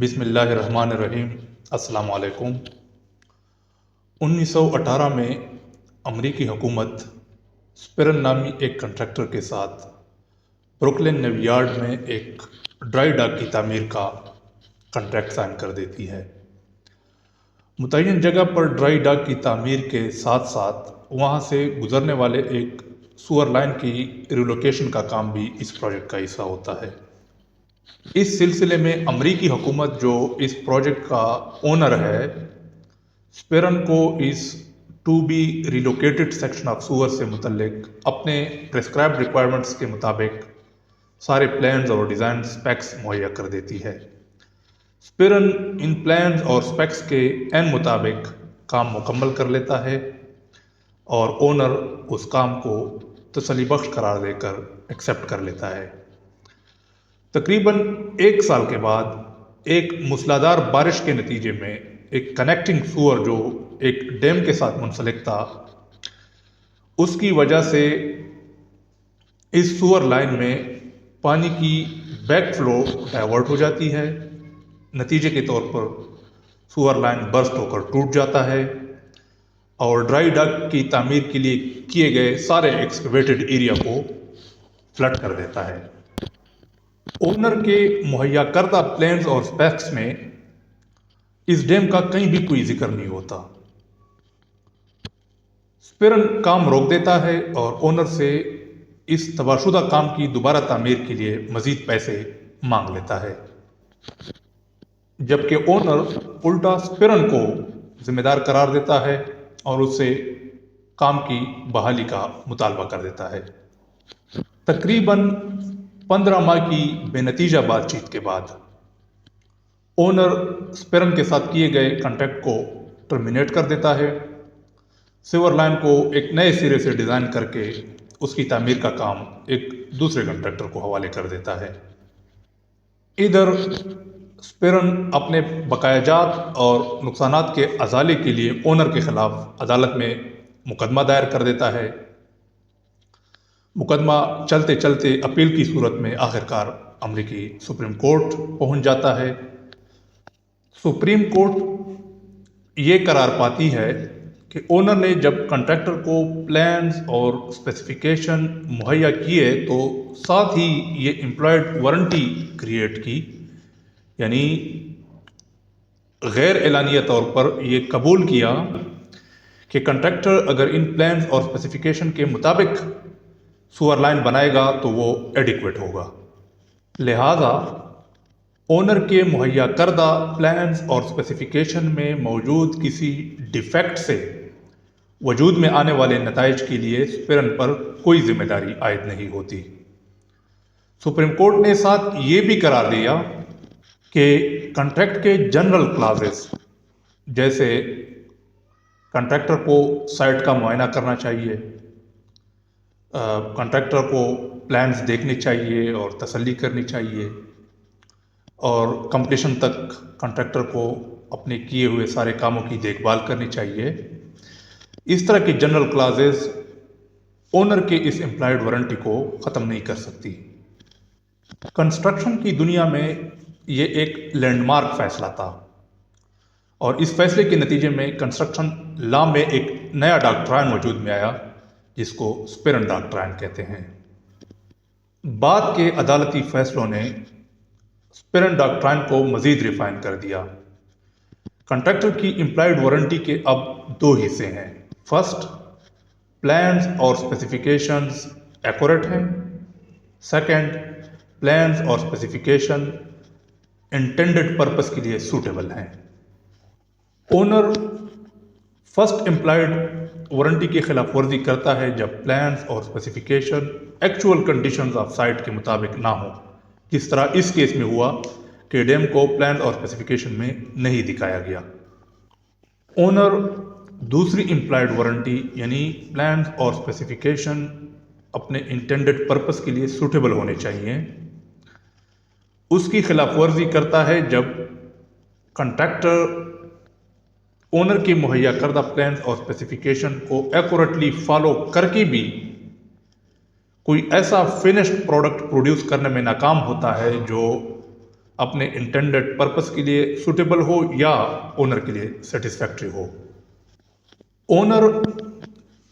بسم اللہ الرحمن الرحیم۔ السلام علیکم۔ 1918 میں امریکی حکومت اسپیرن نامی ایک کنٹریکٹر کے ساتھ بروکلن نیوی یارڈ میں ایک ڈرائی ڈاک کی تعمیر کا کنٹریکٹ سائن کر دیتی ہے۔ متعین جگہ پر ڈرائی ڈاک کی تعمیر کے ساتھ ساتھ وہاں سے گزرنے والے ایک سور لائن کی ریلوکیشن کا کام بھی اس پروجیکٹ کا حصہ ہوتا ہے۔ اس سلسلے میں امریکی حکومت جو اس پروجیکٹ کا اونر ہے، اسپیرن کو اس ٹو بی ریلوکیٹڈ سیکشن آف سور سے متعلق اپنے پریسکرائبڈ ریکوائرمنٹس کے مطابق سارے پلانز اور ڈیزائن سپیکس مہیا کر دیتی ہے۔ اسپیرن ان پلانز اور سپیکس کے عین مطابق کام مکمل کر لیتا ہے اور اونر اس کام کو تسلی بخش قرار دے کر ایکسیپٹ کر لیتا ہے۔ تقریباً 1 سال کے بعد ایک موسلادھار بارش کے نتیجے میں ایک کنیکٹنگ سور جو ایک ڈیم کے ساتھ منسلک تھا، اس کی وجہ سے اس سور لائن میں پانی کی بیک فلو ڈائیورٹ ہو جاتی ہے۔ نتیجے کے طور پر سور لائن برسٹ ہو کر ٹوٹ جاتا ہے اور ڈرائی ڈاک کی تعمیر کے لیے کیے گئے سارے ایکسکیویٹڈ ایریا کو فلڈ کر دیتا ہے۔ اونر کے مہیا کردہ پلانز اور سپیکس میں اس ڈیم کا کہیں بھی کوئی ذکر نہیں ہوتا۔ اسپیرن کام روک دیتا ہے اور اونر سے اس تباہ شدہ کام کی دوبارہ تعمیر کے لیے مزید پیسے مانگ لیتا ہے، جبکہ اونر الٹا اسپیرن کو ذمہ دار قرار دیتا ہے اور اس سے کام کی بحالی کا مطالبہ کر دیتا ہے۔ تقریباً 15 ماہ کی بے نتیجہ بات چیت کے بعد اونر اسپیرن کے ساتھ کیے گئے کنٹریکٹ کو ٹرمینیٹ کر دیتا ہے، سیور لائن کو ایک نئے سرے سے ڈیزائن کر کے اس کی تعمیر کا کام ایک دوسرے کنٹریکٹر کو حوالے کر دیتا ہے۔ ادھر اسپیرن اپنے بقایا جات اور نقصانات کے ازالے کے لیے اونر کے خلاف عدالت میں مقدمہ دائر کر دیتا ہے۔ مقدمہ چلتے چلتے اپیل کی صورت میں آخرکار امریکی سپریم کورٹ پہنچ جاتا ہے۔ سپریم کورٹ یہ قرار پاتی ہے کہ اونر نے جب کنٹریکٹر کو پلانز اور اسپیسیفیکیشن مہیا کیے تو ساتھ ہی یہ امپلائڈ وارنٹی کریٹ کی، یعنی غیر اعلانیہ طور پر یہ قبول کیا کہ کنٹریکٹر اگر ان پلانز اور اسپیسیفیکیشن کے مطابق سور لائن بنائے گا تو وہ ایڈیکویٹ ہوگا۔ لہذا اونر کے مہیا کردہ پلانز اور اسپیسیفیکیشن میں موجود کسی ڈیفیکٹ سے وجود میں آنے والے نتائج کے لیے اسپیرن پر کوئی ذمہ داری عائد نہیں ہوتی۔ سپریم کورٹ نے ساتھ یہ بھی قرار دیا کہ کنٹریکٹ کے جنرل کلازز جیسے کنٹریکٹر کو سائٹ کا معائنہ کرنا چاہیے، کنٹریکٹر کو پلانز دیکھنے چاہیے اور تسلی کرنی چاہیے، اور کمپلیشن تک کنٹریکٹر کو اپنے کیے ہوئے سارے کاموں کی دیکھ بھال کرنی چاہیے، اس طرح کی جنرل کلازز اونر کے اس امپلائڈ وارنٹی کو ختم نہیں کر سکتی۔ کنسٹرکشن کی دنیا میں یہ ایک لینڈ مارک فیصلہ تھا اور اس فیصلے کے نتیجے میں کنسٹرکشن لا میں ایک نیا ڈاکٹرائن وجود میں آیا جس کو اسپیرن ڈاکٹرائن کہتے ہیں۔ بعد کے عدالتی فیصلوں نے اسپیرن ڈاکٹرائن کو مزید ریفائن کر دیا۔ کنٹریکٹر کی امپلائڈ وارنٹی کے اب 2 حصے ہیں۔ فرسٹ، پلانز اور اسپیسیفیکیشنز ایکوریٹ ہیں۔ سیکنڈ، پلانز اور اسپیسیفیکیشن انٹینڈڈ پرپس کے لیے سوٹیبل ہیں۔ اونر فرسٹ امپلائڈ وارنٹی کی خلاف ورزی کرتا ہے جب پلانز اور specification actual conditions of sight کے مطابق نہ ہو، جس طرح اس کیس میں ہوا کہ ڈیم کو پلانز اور اسپیسیفیکیشن میں نہیں دکھایا گیا۔ اونر دوسری امپلائڈ وارنٹی یعنی پلانز اور اسپیسیفیکیشن اپنے انٹینڈڈ پرپس کے لیے سوٹیبل ہونے چاہیے، اس کی خلاف ورزی کرتا ہے جب کنٹریکٹر اونر کی مہیا کردہ پلانز اور اسپیسیفیکیشن کو ایکوریٹلی فالو کر کے بھی کوئی ایسا فنشڈ پروڈکٹ پروڈیوس کرنے میں ناکام ہوتا ہے جو اپنے انٹینڈڈ پرپس کے لیے سوٹیبل ہو یا اونر کے لیے سیٹسفیکٹری ہو۔ اونر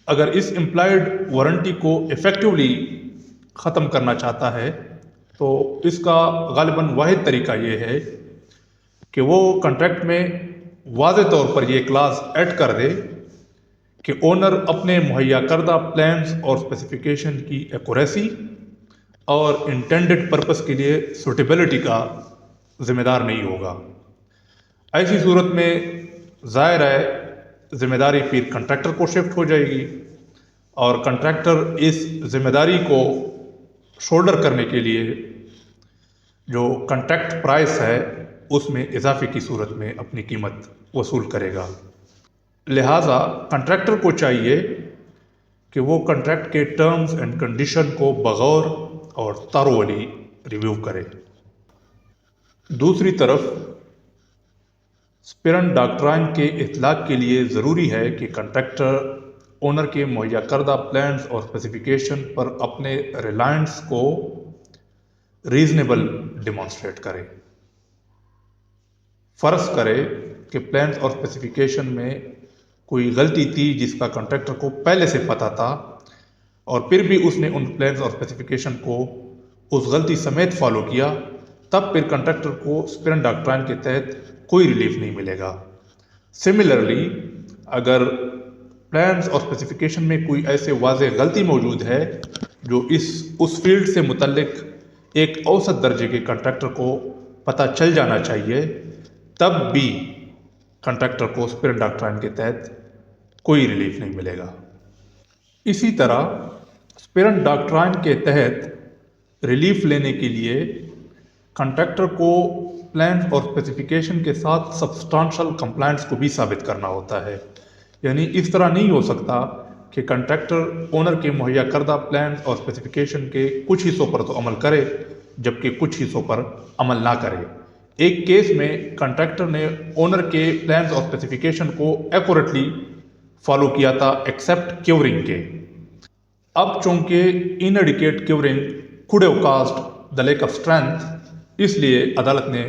اگر اس امپلائڈ وارنٹی کو ایفیکٹولی ختم کرنا چاہتا ہے تو اس کا غالباً واحد طریقہ یہ ہے کہ وہ کنٹریکٹ میں واضح طور پر یہ کلاز ایڈ کر دے کہ اونر اپنے مہیا کردہ پلانز اور اسپیسیفیکیشن کی ایکوریسی اور انٹینڈڈ پرپس کے لیے سوٹیبلٹی کا ذمہ دار نہیں ہوگا۔ ایسی صورت میں ظاہر ہے ذمہ داری پھر کنٹریکٹر کو شفٹ ہو جائے گی اور کنٹریکٹر اس ذمہ داری کو شولڈر کرنے کے لیے جو کنٹریکٹ پرائس ہے اس میں اضافے کی صورت میں اپنی قیمت وصول کرے گا۔ لہٰذا کنٹریکٹر کو چاہیے کہ وہ کنٹریکٹ کے ٹرمز اینڈ کنڈیشن کو بغور اور تھرولی ریویو کرے۔ دوسری طرف اسپرن ڈاکٹرائن کے اطلاق کے لیے ضروری ہے کہ کنٹریکٹر اونر کے مہیا کردہ پلانز اور اسپیسیفیکیشن پر اپنے ریلائنس کو ریزنیبل ڈیمانسٹریٹ کرے۔ فرض کرے کہ پلانز اور اسپیسیفیکیشن میں کوئی غلطی تھی جس کا کنٹریکٹر کو پہلے سے پتہ تھا اور پھر بھی اس نے ان پلانز اور اسپیسیفیکیشن کو اس غلطی سمیت فالو کیا، تب پھر کنٹریکٹر کو اسپرن ڈاکٹرائن کے تحت کوئی ریلیف نہیں ملے گا۔ سملرلی اگر پلانز اور اسپیسیفیکیشن میں کوئی ایسے واضح غلطی موجود ہے جو اس فیلڈ سے متعلق ایک اوسط درجے کے کنٹریکٹر کو پتہ چل جانا چاہیے، تب بھی کنٹریکٹر کو اسپرن ڈاکٹرائن کے تحت کوئی ریلیف نہیں ملے گا۔ اسی طرح اسپرن ڈاکٹرائن کے تحت ریلیف لینے کے لیے کنٹریکٹر کو پلانز اور اسپیسیفیکیشن کے ساتھ سبسٹانشل کمپلائنس کو بھی ثابت کرنا ہوتا ہے۔ یعنی اس طرح نہیں ہو سکتا کہ کنٹریکٹر اونر کے مہیا کردہ پلانز اور اسپیسیفیکیشن کے کچھ حصوں پر تو عمل کرے جبکہ کچھ حصوں پر عمل نہ کرے۔ ایک کیس میں کنٹریکٹر نے اونر کے پلانز اور اسپیسیفیکیشن کو ایکوریٹلی فالو کیا تھا ایکسیپٹ کیورنگ کے۔ اب چونکہ inadequate curing could have caused the lack of strength، اس لیے عدالت نے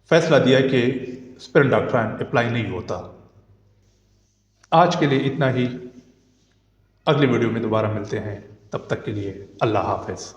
فیصلہ دیا کہ اسپرن ڈاکٹرائن اپلائی نہیں ہوتا۔ آج کے لیے اتنا ہی، اگلی ویڈیو میں دوبارہ ملتے ہیں، تب تک کے لیے اللہ حافظ۔